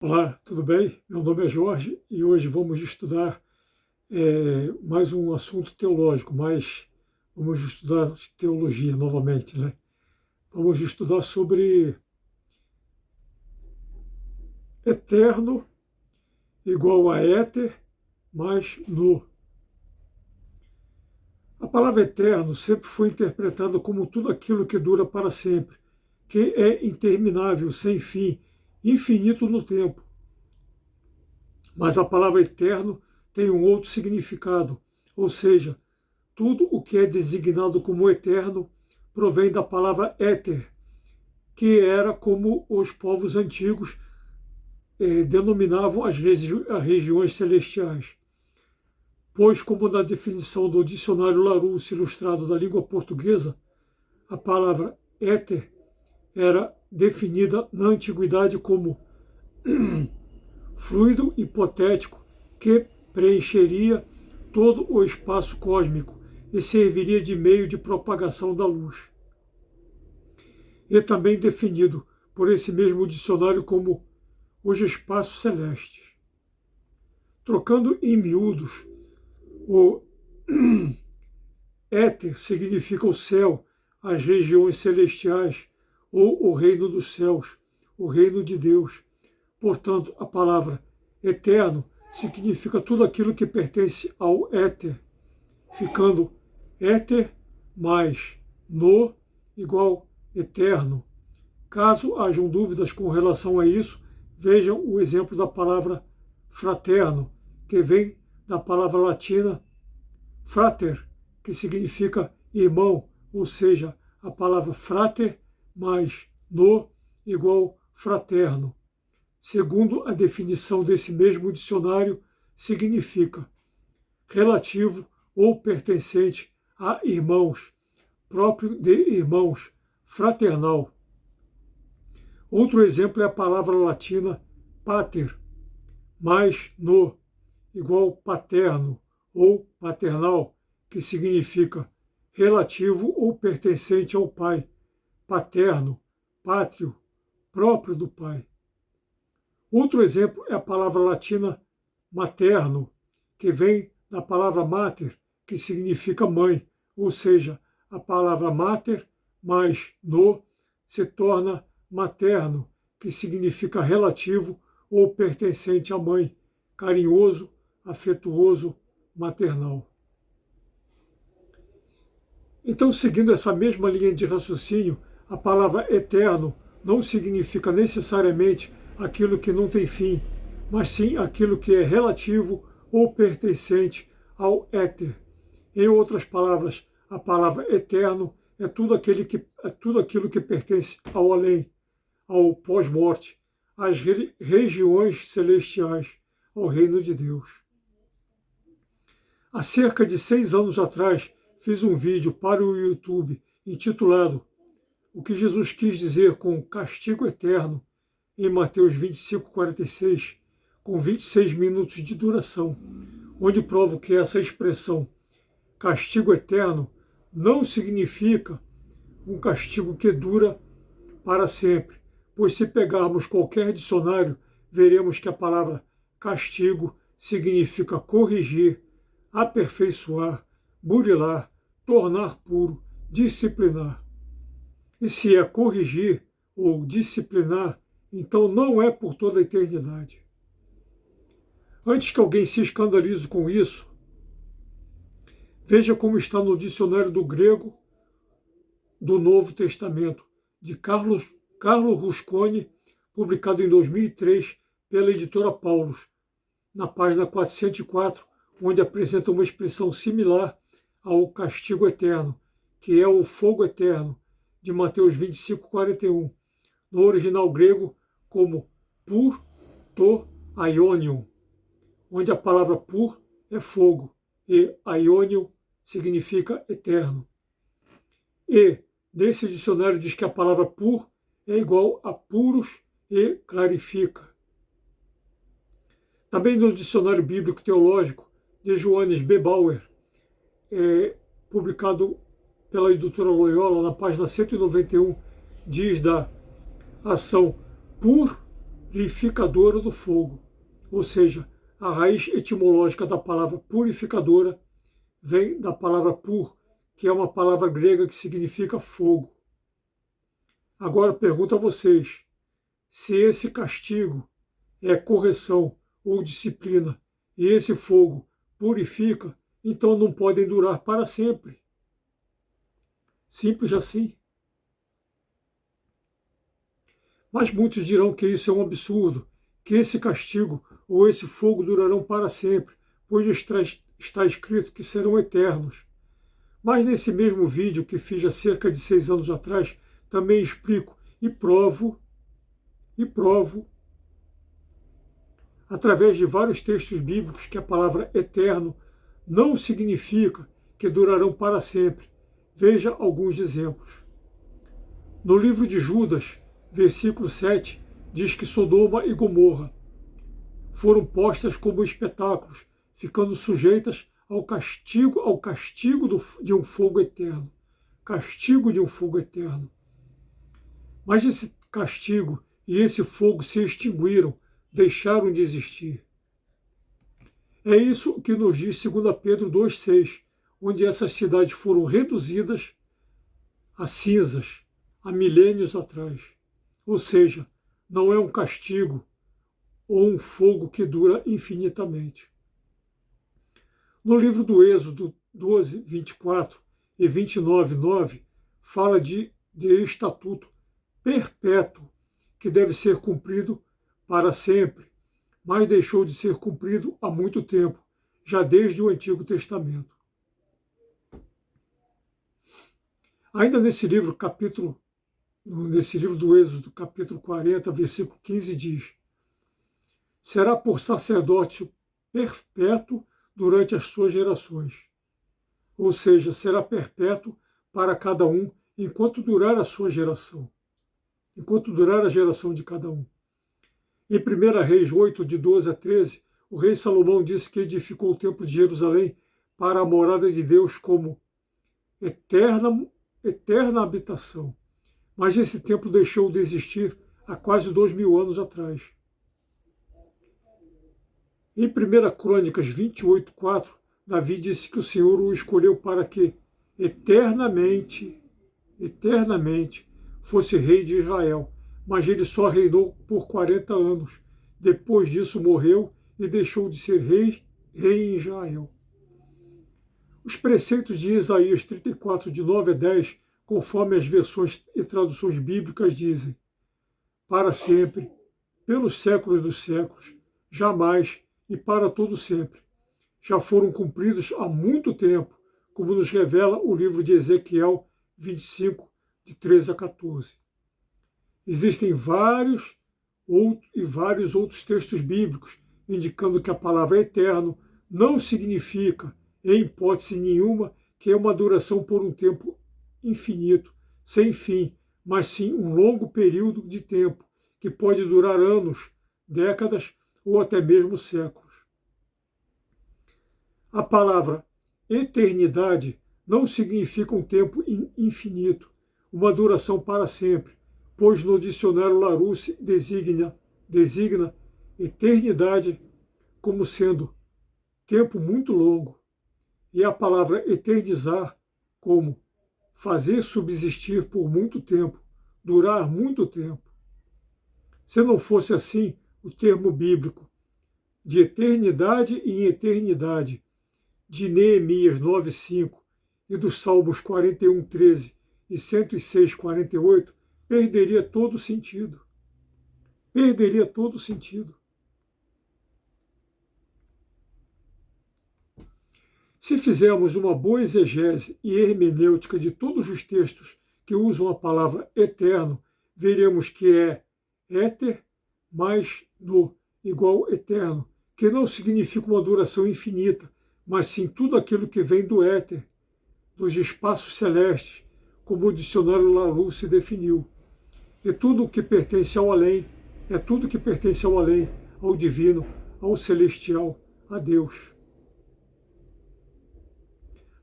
Olá, tudo bem? Meu nome é Jorge e hoje vamos estudar mais um assunto teológico, mas vamos estudar teologia novamente, né? Vamos estudar sobre eterno igual a éter mais no. A palavra eterno sempre foi interpretada como tudo aquilo que dura para sempre, que é interminável, sem fim, infinito no tempo. Mas a palavra eterno tem um outro significado, ou seja, tudo o que é designado como eterno provém da palavra éter, que era como os povos antigos denominavam as regiões celestiais. Pois, como na definição do dicionário Larousse Ilustrado da língua portuguesa, a palavra éter era definida na antiguidade como fluido hipotético que preencheria todo o espaço cósmico e serviria de meio de propagação da luz. E também definido por esse mesmo dicionário como os espaços celestes. Trocando em miúdos, o éter significa o céu, as regiões celestiais ou o reino dos céus, o reino de Deus. Portanto, a palavra eterno significa tudo aquilo que pertence ao éter, ficando éter mais no igual eterno. Caso hajam dúvidas com relação a isso, vejam o exemplo da palavra fraterno, que vem da palavra latina frater, que significa irmão, ou seja, a palavra frater mais no igual fraterno. Segundo a definição desse mesmo dicionário, significa relativo ou pertencente a irmãos, próprio de irmãos, fraternal. Outro exemplo é a palavra latina pater, mais no, igual paterno ou paternal, que significa relativo ou pertencente ao pai, paterno, pátrio, próprio do pai. Outro exemplo é a palavra latina materno, que vem da palavra mater, que significa mãe, ou seja, a palavra mater mais no se torna materno, que significa relativo ou pertencente à mãe, carinhoso, afetuoso, maternal. Então, seguindo essa mesma linha de raciocínio, a palavra eterno não significa necessariamente aquilo que não tem fim, mas sim aquilo que é relativo ou pertencente ao éter. Em outras palavras, a palavra eterno é tudo aquilo que pertence ao além, ao pós-morte, às regiões celestiais, ao reino de Deus. Há cerca de 6 anos atrás, fiz um vídeo para o YouTube intitulado O que Jesus quis dizer com castigo eterno, em Mateus 25:46, com 26 minutos de duração, onde provo que essa expressão castigo eterno não significa um castigo que dura para sempre, pois se pegarmos qualquer dicionário, veremos que a palavra castigo significa corrigir, aperfeiçoar, burilar, tornar puro, disciplinar. E se é corrigir ou disciplinar, então não é por toda a eternidade. Antes que alguém se escandalize com isso, veja como está no dicionário do grego do Novo Testamento, de Carlo Rusconi, publicado em 2003 pela editora Paulus, na página 404, onde apresenta uma expressão similar ao castigo eterno, que é o fogo eterno, de Mateus 25:41, no original grego como pur to aionion, onde a palavra pur é fogo e aionion significa eterno. E nesse dicionário diz que a palavra pur é igual a puros e clarifica. Também no dicionário bíblico teológico de Johannes B. Bauer, publicado pela editora Loyola, na página 191, diz da ação pur purificadora do fogo. Ou seja, a raiz etimológica da palavra purificadora vem da palavra pur, que é uma palavra grega que significa fogo. Agora pergunto a vocês, se esse castigo é correção ou disciplina e esse fogo purifica, então não podem durar para sempre. Simples assim. Mas muitos dirão que isso é um absurdo, que esse castigo ou esse fogo durarão para sempre, pois está escrito que serão eternos. Mas nesse mesmo vídeo que fiz há cerca de 6 anos atrás, também explico e provo, através de vários textos bíblicos, que a palavra eterno não significa que durarão para sempre. Veja alguns exemplos. No livro de Judas, versículo 7, diz que Sodoma e Gomorra foram postas como espetáculos, ficando sujeitas ao castigo de um fogo eterno. Castigo de um fogo eterno. Mas esse castigo e esse fogo se extinguiram, deixaram de existir. É isso que nos diz 2 Pedro 2,6, onde essas cidades foram reduzidas a cinzas há milênios atrás. Ou seja, não é um castigo ou um fogo que dura infinitamente. No livro do Êxodo 12, 24 e 29, 9, fala de estatuto perpétuo que deve ser cumprido para sempre, mas deixou de ser cumprido há muito tempo, já desde o Antigo Testamento. Ainda nesse livro do Êxodo, capítulo 40, versículo 15, diz: será por sacerdócio perpétuo durante as suas gerações. Ou seja, será perpétuo para cada um enquanto durar a sua geração. Enquanto durar a geração de cada um. Em 1 Reis 8, de 12 a 13, o rei Salomão disse que edificou o templo de Jerusalém para a morada de Deus como eterna habitação. Mas esse templo deixou de existir há quase 2000 anos atrás. Em 1 Crônicas 28, 4, Davi disse que o Senhor o escolheu para que eternamente fosse rei de Israel, mas ele só reinou por 40 anos. Depois disso morreu e deixou de ser rei em Israel. Os preceitos de Isaías 34, de 9 a 10, conforme as versões e traduções bíblicas dizem: para sempre, pelos séculos dos séculos, jamais e para todo sempre. Já foram cumpridos há muito tempo, como nos revela o livro de Ezequiel 25, de 13 a 14. Existem vários outros textos bíblicos indicando que a palavra eterno não significa, em hipótese nenhuma, que é uma duração por um tempo infinito, sem fim, mas sim um longo período de tempo, que pode durar anos, décadas ou até mesmo séculos. A palavra eternidade não significa um tempo infinito, uma duração para sempre, pois no dicionário Larousse designa eternidade como sendo tempo muito longo, e a palavra eternizar como fazer subsistir por muito tempo, durar muito tempo. Se não fosse assim, o termo bíblico de eternidade em eternidade, de Neemias 9:5 e dos Salmos 41:13 e 106:48, perderia todo sentido. Perderia todo sentido. Se fizermos uma boa exegese e hermenêutica de todos os textos que usam a palavra eterno, veremos que é éter mais no igual eterno, que não significa uma duração infinita, mas sim tudo aquilo que vem do éter, dos espaços celestes, como o dicionário Larousse definiu. E tudo o que pertence ao além, é tudo que pertence ao além, ao divino, ao celestial, a Deus.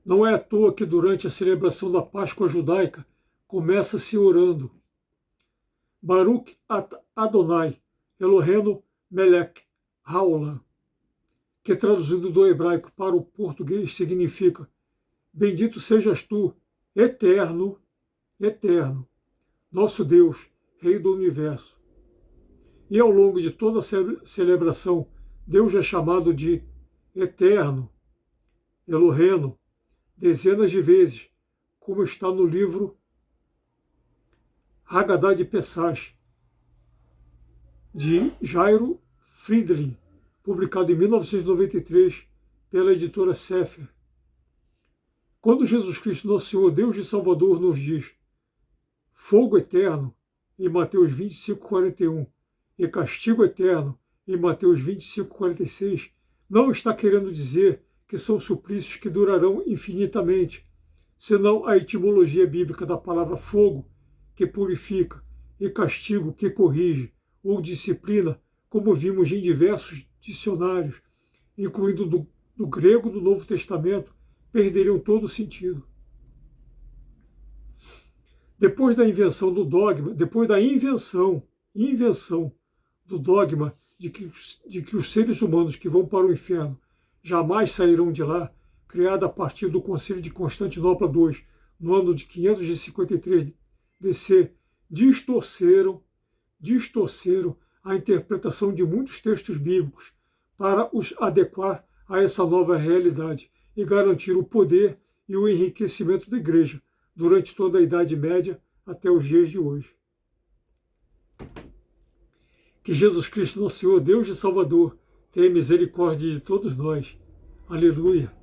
Não é à toa que durante a celebração da Páscoa judaica começa-se orando: Baruch Adonai, Elohenu Melech Haolam, que traduzido do hebraico para o português significa: bendito sejas tu, eterno, eterno, nosso Deus, Rei do Universo. E ao longo de toda a celebração, Deus é chamado de Eterno, Eloheno, dezenas de vezes, como está no livro Haggadah de Pesach, de Jairo Friedlin, publicado em 1993 pela editora Sefer. Quando Jesus Cristo, nosso Senhor, Deus e Salvador, nos diz fogo eterno, em Mateus 25:41, e castigo eterno, em Mateus 25:46, não está querendo dizer que são suplícios que durarão infinitamente, senão a etimologia bíblica da palavra fogo, que purifica, e castigo, que corrige, ou disciplina, como vimos em diversos dicionários, incluindo do grego do Novo Testamento, perderiam todo o sentido. Depois da invenção do dogma, depois da invenção do dogma de que os seres humanos que vão para o inferno jamais sairão de lá, criada a partir do Concílio de Constantinopla II, no ano de 553 DC, distorceram a interpretação de muitos textos bíblicos para os adequar a essa nova realidade e garantir o poder e o enriquecimento da Igreja durante toda a Idade Média até os dias de hoje. Que Jesus Cristo, nosso Senhor, Deus e Salvador, tenha misericórdia de todos nós. Aleluia.